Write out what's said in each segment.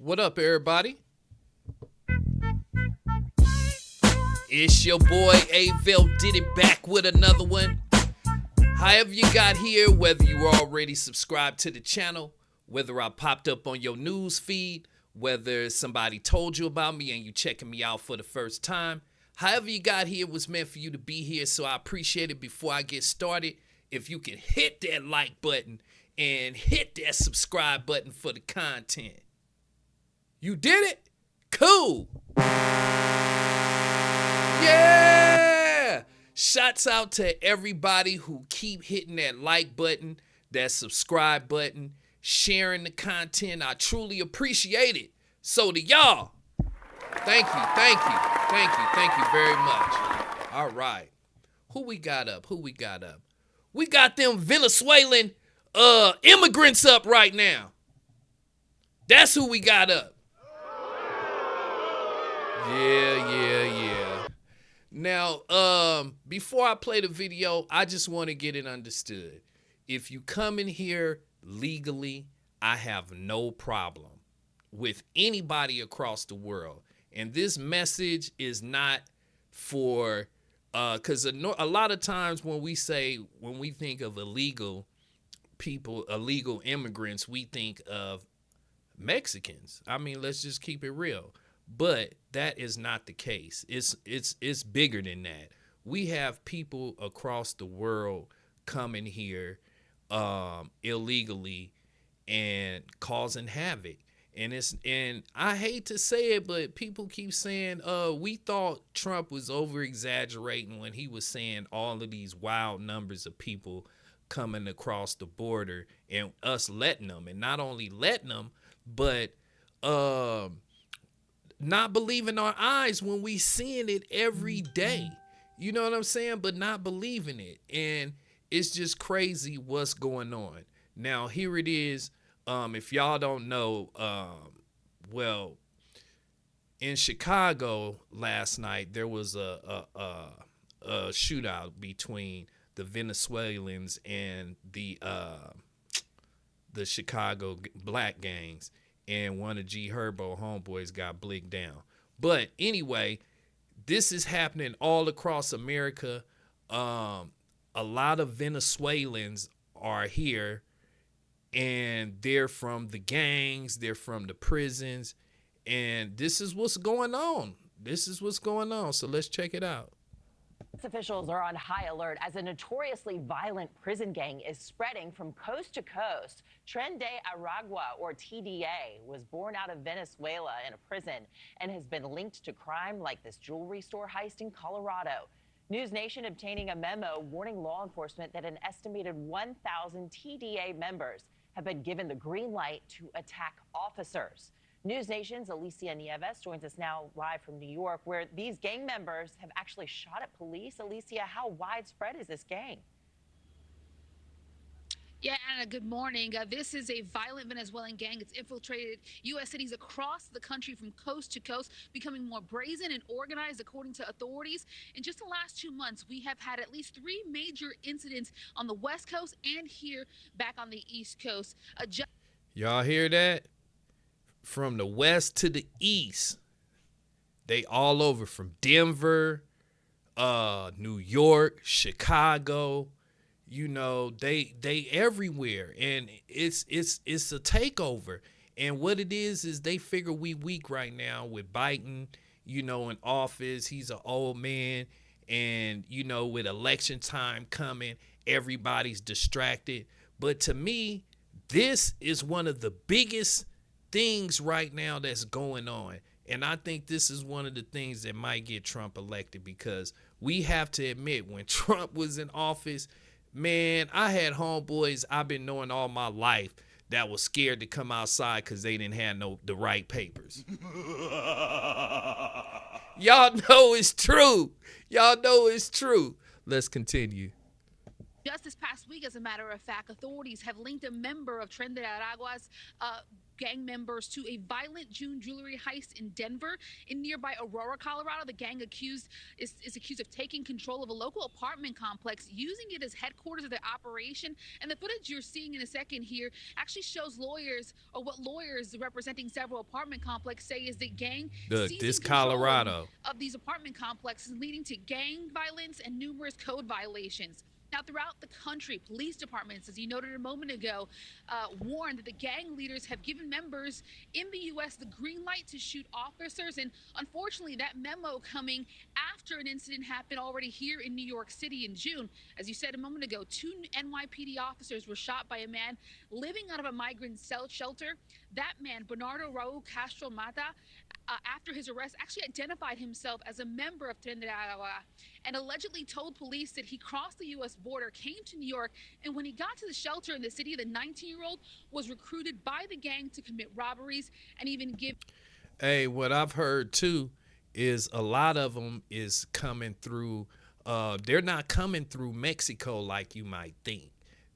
What up, everybody? It's your boy Avil did it back with another one. However you got here, whether you were already subscribed to the channel, whether I popped up on your news feed, whether somebody told you about me and you checking me out for the first time, however you got here was meant for you to be here, so I appreciate it. Before I get started, if you can hit that like button and hit that subscribe button for the content. You did it? Cool. Yeah! Shouts out to everybody who keep hitting that like button, that subscribe button, sharing the content. I truly appreciate it. So to y'all, thank you very much. All right. Who we got up? We got them Venezuelan immigrants up right now. That's who we got up. Yeah. Now, before I play the video, I just want to get it understood. If you come in here legally, I have no problem with anybody across the world. And this message is not for, because a lot of times when we think of illegal people, illegal immigrants, we think of Mexicans. I mean, let's just keep it real. But that is not the case. It's bigger than that. We have people across the world coming here illegally and causing havoc. And I hate to say it, but people keep saying, we thought Trump was over exaggerating when he was saying all of these wild numbers of people coming across the border and us letting them, and not only letting them, but not believing our eyes when we seeing it every day. You know what I'm saying? But not believing it. And it's just crazy what's going on. Now, here it is. If y'all don't know, well, in Chicago last night, there was a shootout between the Venezuelans and the Chicago black gangs. And one of G Herbo homeboys got blicked down. But anyway, this is happening all across America. A lot of Venezuelans are here, and they're from the gangs, they're from the prisons, and this is what's going on. So let's check it out. Officials are on high alert as a notoriously violent prison gang is spreading from coast to coast. Tren de Aragua, or TDA, was born out of Venezuela in a prison and has been linked to crime like this jewelry store heist in Colorado. News Nation obtaining a memo warning law enforcement that an estimated 1,000 TDA members have been given the green light to attack officers. News Nation's Alicia Nieves joins us now live from New York, where these gang members have actually shot at police. Alicia, how widespread is this gang? Yeah, Anna, good morning. This is a violent Venezuelan gang. It's infiltrated U.S. cities across the country from coast to coast, becoming more brazen and organized, according to authorities. In just the last 2 months, we have had at least 3 major incidents on the West Coast and here back on the East Coast. Y'all hear that? From the west to the east, they all over, from Denver, New York, Chicago. You know, they everywhere, and it's a takeover. And what it is they figure we weak right now with Biden, you know, in office. He's an old man, and you know, with election time coming, everybody's distracted. But to me, this is one of the biggest things right now that's going on. And I think this is one of the things that might get Trump elected, because we have to admit, when Trump was in office, man, I had homeboys I've been knowing all my life that was scared to come outside because they didn't have the right papers. Y'all know it's true. Let's continue. Just this past week, as a matter of fact, authorities have linked a member of Tren de Aragua's gang members to a violent June jewelry heist in Denver. In nearby Aurora, Colorado, the gang is accused of taking control of a local apartment complex, using it as headquarters of their operation. And the footage you're seeing in a second here actually shows lawyers, or what lawyers representing several apartment complexes say is the gang Look, seizing this control Colorado. of these apartment complexes, leading to gang violence and numerous code violations. Now, throughout the country, police departments, as you noted a moment ago, warned that the gang leaders have given members in the U.S. the green light to shoot officers. And unfortunately, that memo coming after an incident happened already here in New York City in June. As you said a moment ago, 2 NYPD officers were shot by a man living out of a migrant shelter. That man, Bernardo Raul Castro Mata, after his arrest, actually identified himself as a member of Tren de Aragua and allegedly told police that he crossed the U.S. border, came to New York, and when he got to the shelter in the city, the 19-year-old was recruited by the gang to commit robberies and even give. Hey, what I've heard too is a lot of them is coming through. They're not coming through Mexico like you might think.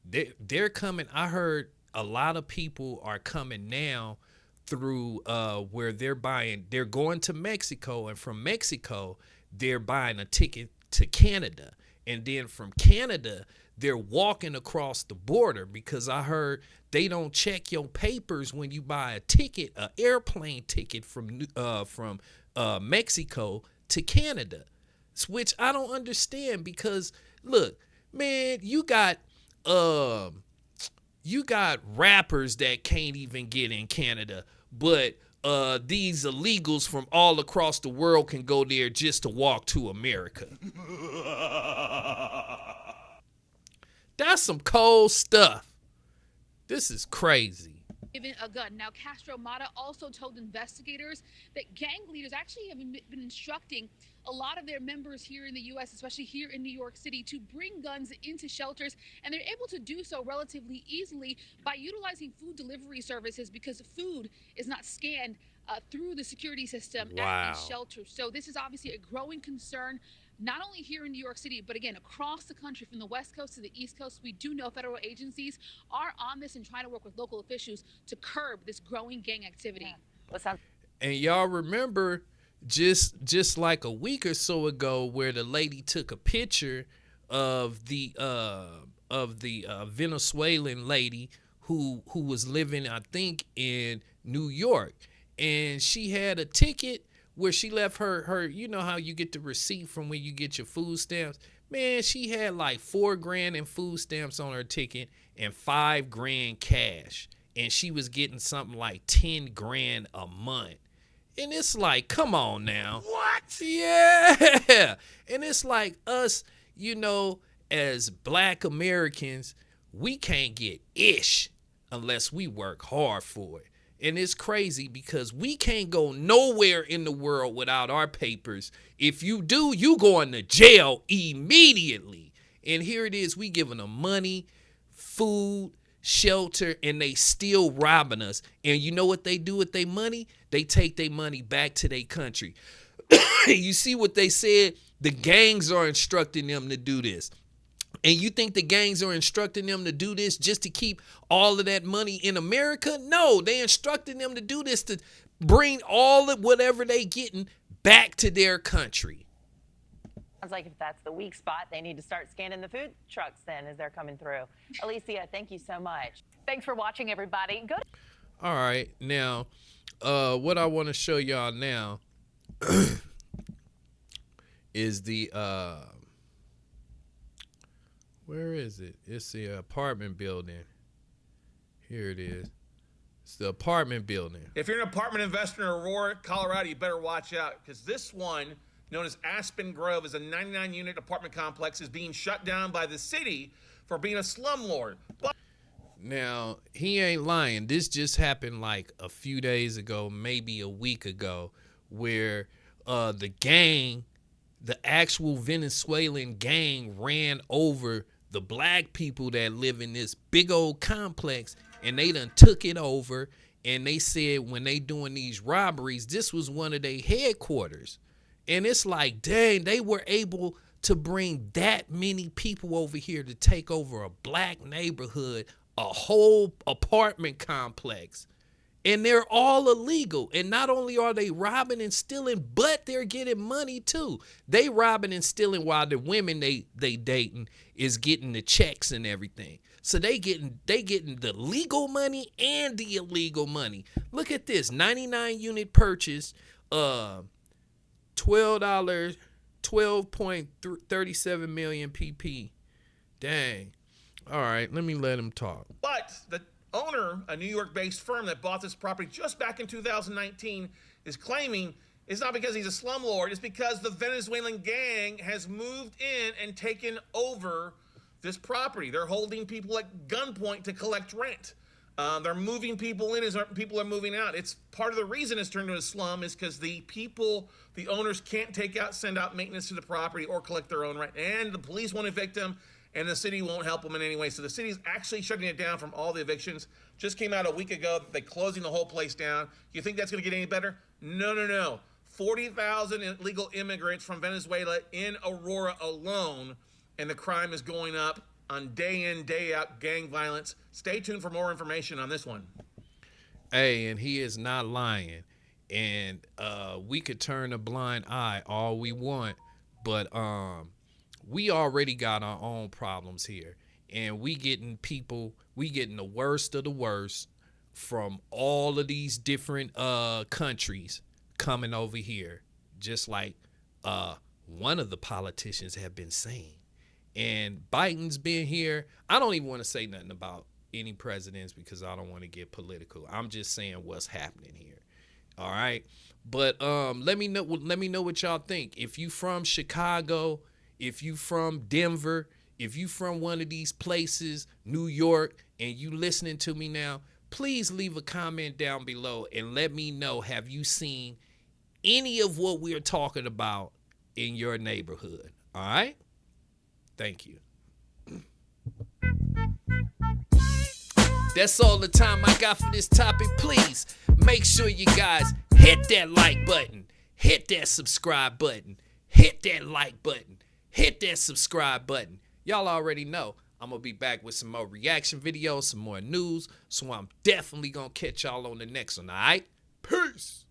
They're coming. I heard a lot of people are coming now through where they're going to Mexico, and from Mexico they're buying a ticket to Canada, and then from Canada they're walking across the border, because I heard they don't check your papers when you buy a ticket, an airplane ticket from Mexico to Canada, which I don't understand. Because look, man, you got rappers that can't even get in Canada, but these illegals from all across the world can go there just to walk to America. That's some cold stuff. This is crazy. Given a gun. Now, Castro Mata also told investigators that gang leaders actually have been instructing a lot of their members here in the U.S., especially here in New York City, to bring guns into shelters, and they're able to do so relatively easily by utilizing food delivery services, because food is not scanned through the security system at these shelters. So this is obviously a growing concern, not only here in New York City, but again, across the country, from the West Coast to the East Coast. We do know federal agencies are on this and trying to work with local officials to curb this growing gang activity. Yeah. And y'all remember just like a week or so ago, where the lady took a picture of the Venezuelan lady who was living, I think, in New York, and she had a ticket where she left her, you know how you get the receipt from when you get your food stamps? Man, she had like $4,000 in food stamps on her ticket and $5,000 cash. And she was getting something like $10,000 a month. And it's like, come on now. What? Yeah. And it's like us, you know, as Black Americans, we can't get ish unless we work hard for it. And it's crazy because we can't go nowhere in the world without our papers. If you do, you going to jail immediately. And here it is, we giving them money, food, shelter, and they still robbing us. And you know what they do with their money? They take their money back to their country. You see what they said? The gangs are instructing them to do this. And you think the gangs are instructing them to do this just to keep all of that money in America? No, they instructing them to do this to bring all of whatever they getting back to their country. Sounds like if that's the weak spot, they need to start scanning the food trucks then as they're coming through. Alicia, thank you so much. Thanks for watching, everybody. Go to All right, now, what I want to show y'all now is the where is it? It's the apartment building. Here it is. It's the apartment building. If you're an apartment investor in Aurora, Colorado, you better watch out, because this one, known as Aspen Grove, is a 99-unit apartment complex, is being shut down by the city for being a slumlord. Now, he ain't lying. This just happened like a few days ago, maybe a week ago, where the gang, the actual Venezuelan gang, ran over the black people that live in this big old complex, and they done took it over. And they said when they doing these robberies, this was one of their headquarters. And it's like, dang, they were able to bring that many people over here to take over a black neighborhood, a whole apartment complex. And they're all illegal. And not only are they robbing and stealing, but they're getting money too. They robbing and stealing while the women they dating is getting the checks and everything. So they getting the legal money and the illegal money. Look at this, 99 unit purchase, $12.37 million PP. Dang. All right, let me let him talk. But the owner, a New York-based firm that bought this property just back in 2019, is claiming it's not because he's a slumlord, it's because the Venezuelan gang has moved in and taken over this property. They're holding people at gunpoint to collect rent. They're moving people in as people are moving out. It's part of the reason it's turned into a slum is because the owners can't send out maintenance to the property or collect their own rent. And the police won't evict them, and the city won't help them in any way. So the city's actually shutting it down from all the evictions. Just came out a week ago that they're closing the whole place down. You think that's going to get any better? No. 40,000 illegal immigrants from Venezuela in Aurora alone, and the crime is going up on day in, day out gang violence. Stay tuned for more information on this one. Hey, and he is not lying. And we could turn a blind eye all we want, but we already got our own problems here. And we getting the worst of the worst from all of these different countries coming over here, just like one of the politicians have been saying. And Biden's been here. I don't even want to say nothing about any presidents because I don't want to get political. I'm just saying what's happening here. All right. But let me know what y'all think. If you from Chicago, if you from Denver, if you from one of these places, New York, and you listening to me now, please leave a comment down below and let me know, have you seen any of what we're talking about in your neighborhood? All right? Thank you. That's all the time I got for this topic. Please make sure you guys hit that like button, hit that subscribe button, hit that like button, hit that subscribe button. Y'all already know I'm going to be back with some more reaction videos, some more news. So I'm definitely going to catch y'all on the next one, all right? Peace.